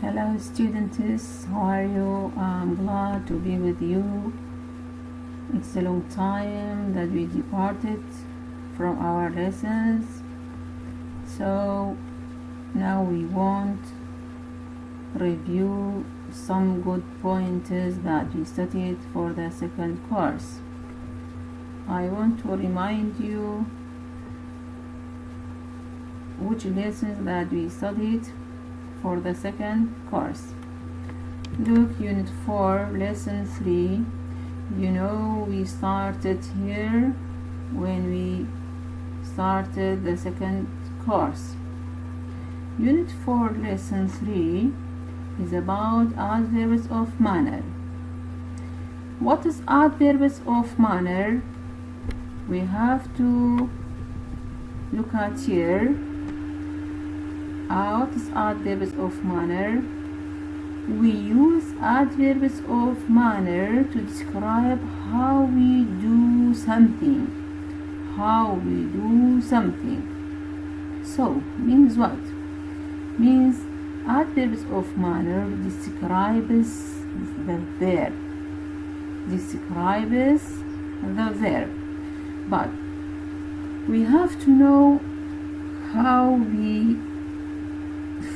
Hello students, how are you? I'm glad to be with you. It's a long time that we departed from our lessons, so now we want review some good points that we studied for the second course. I want to remind you which lessons that we studied for the second course. Look, unit 4, lesson 3. You know, we started here when we started the second course. Unit 4, lesson 3 is about adverbs of manner. What is adverbs of manner? We have to look at here. What is adverbs of manner? We use adverbs of manner to describe how we do something. So, means what? Means adverbs of manner describes the verb. But we have to know how we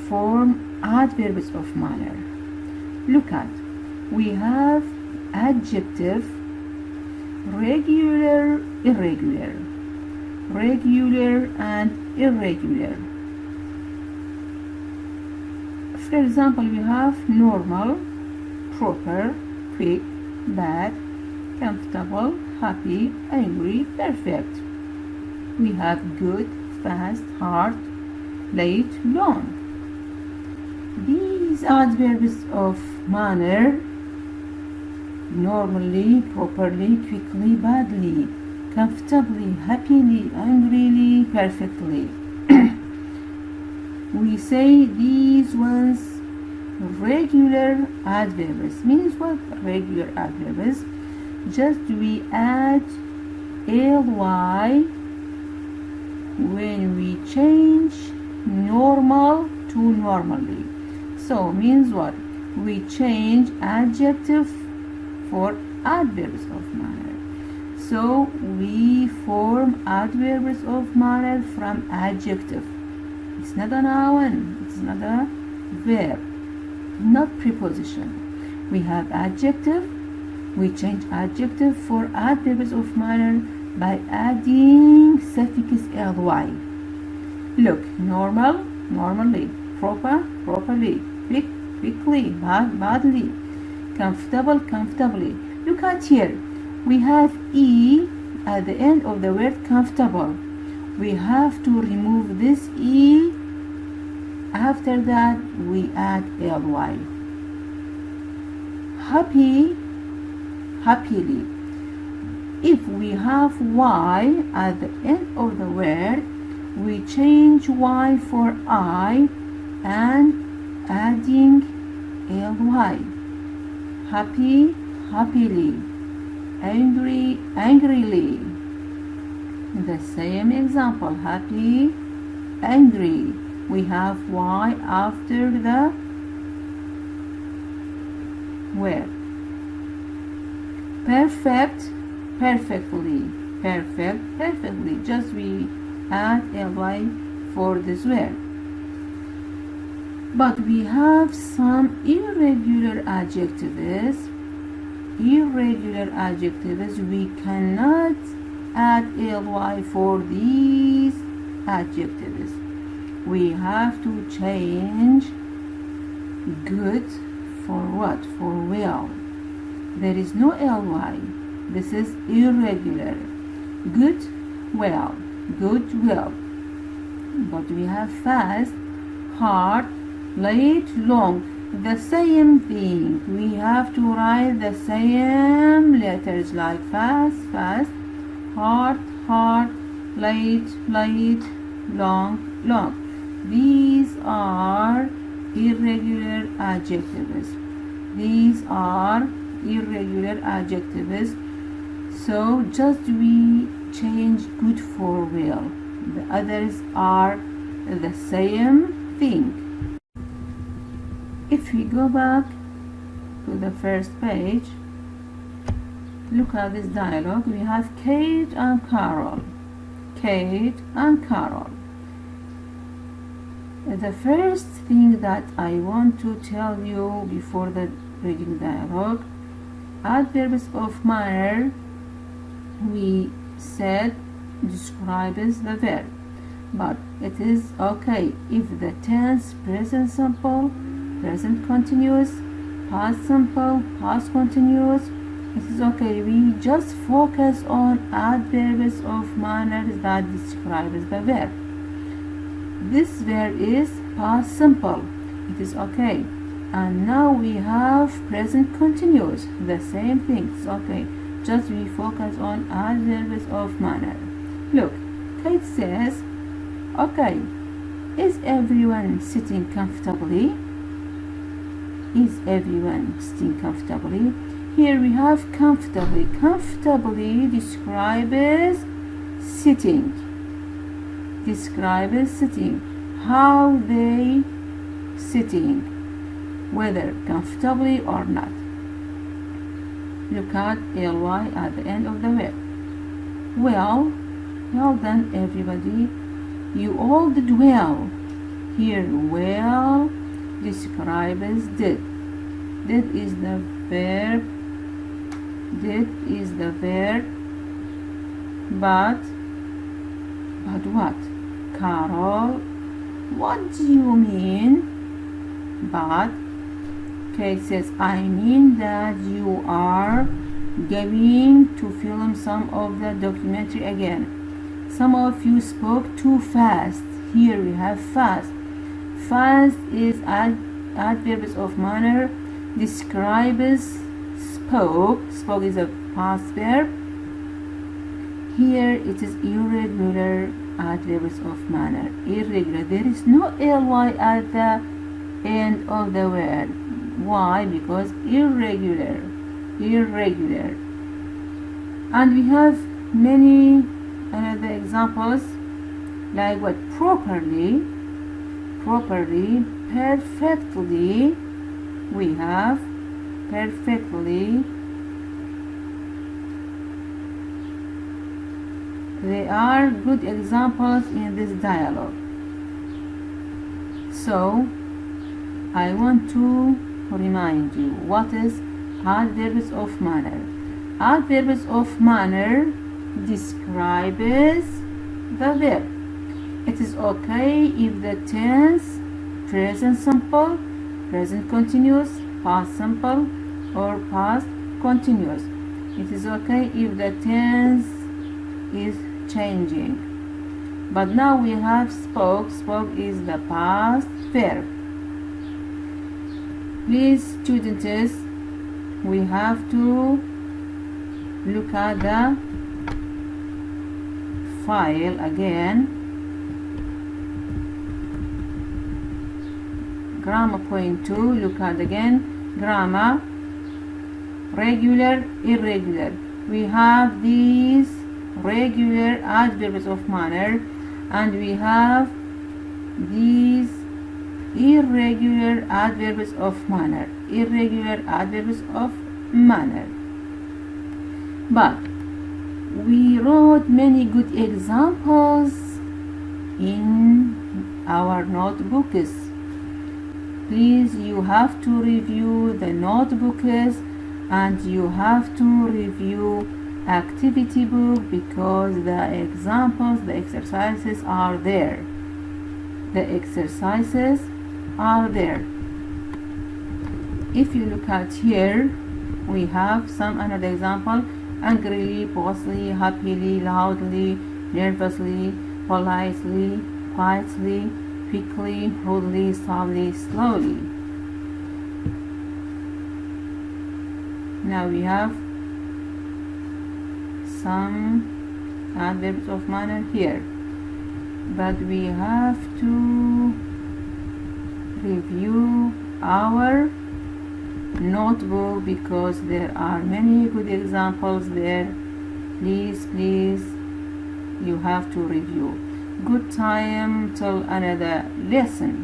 form adverbs of manner. Look at, we have adjective, regular, irregular, regular and irregular. For example, we have normal, proper, quick, bad, comfortable, happy, angry, perfect. We have good, fast, hard, late, long. These adverbs of manner, normally, properly, quickly, badly, comfortably, happily, angrily, perfectly. We say these ones regular adverbs. Means what? Regular adverbs. Just we add ly when we change normal to normally. So means what? We change adjective for adverbs of manner. So we form adverbs of manner from adjective. It's not a noun, it's not a verb, not preposition. We have adjective, we change adjective for adverbs of manner by adding suffix ly. Look, normal, normally, proper, properly, quick, quickly, bad, badly, comfortable, comfortably. Look at here. We have e at the end of the word comfortable. We have to remove this e. After that, we add ly. Happy, happily. If we have y at the end of the word, we change y for I and adding ly. Happy, happily. Angry, angrily. The same example, happy, angry. We have y after the word. Perfect, perfectly. Perfect, perfectly. Just we add ly for this word. But we have some irregular adjectives. Irregular adjectives, we cannot add ly for these adjectives. We have to change good for what? For well. There is no ly. This is irregular. Good, well. Good, well. But we have fast, hard, late, long. The same thing. We have to write the same letters like fast, fast, hard, hard, late, late, long, long. These are irregular adjectives. So just we change good for well. The others are the same thing. If we go back to the first page, look at this dialogue. We have Kate and Carol. Kate and Carol. The first thing that I want to tell you before the reading dialogue, adverbs of manner, we said, describes the verb, but it is okay if the tense, present simple, present continuous, past simple, past continuous, it is okay. We just focus on adverbs of manners that describes the verb. This verb is past simple, it is okay. And now we have present continuous, the same thing, it's okay. Just we focus on adverbs of manner. Look, Kate says, okay, is everyone sitting comfortably? Is everyone sitting comfortably? Here we have comfortably. Comfortably describes sitting. Describes sitting. How they sitting, whether comfortably or not. Look at ly at the end of the verb. Well done everybody. You all did well. Here well describes did. Did is the verb. Did is the verb. But what? Carol, what do you mean? But Kate says, I mean that you are going to film some of the documentary again. Some of you spoke too fast. Here we have fast. Fast is adverbs of manner, describes spoke. Spoke is a past verb. Here it is irregular adverbs of manner. Irregular. There is no ly at the end of the word. Why? Because irregular. Irregular. And we have many other examples like what? Properly, perfectly. We have perfectly. They are good examples in this dialogue. So I want to remind you what is adverbs of manner. Adverbs of manner describes the verb. It is okay if the tense, present simple, present continuous, past simple, or past continuous. It is okay if the tense is changing. But now we have spoke. Spoke is the past verb. Please, students, we have to look at the file again. Grammar point 2, look at again. Grammar, regular, irregular. We have these regular adverbs of manner and we have these irregular adverbs of manner. Irregular adverbs of manner. But we wrote many good examples in our notebooks. Please, you have to review the notebooks and you have to review activity book because the examples, the exercises are there. The exercises are there. If you look at here, we have some another example: angrily, bossily, happily, loudly, nervously, politely, quietly, quickly, rudely, softly, slowly. Now we have some adverbs of manner here, but we have to review our notebook because there are many good examples there. Please, you have to review. Good time till another lesson.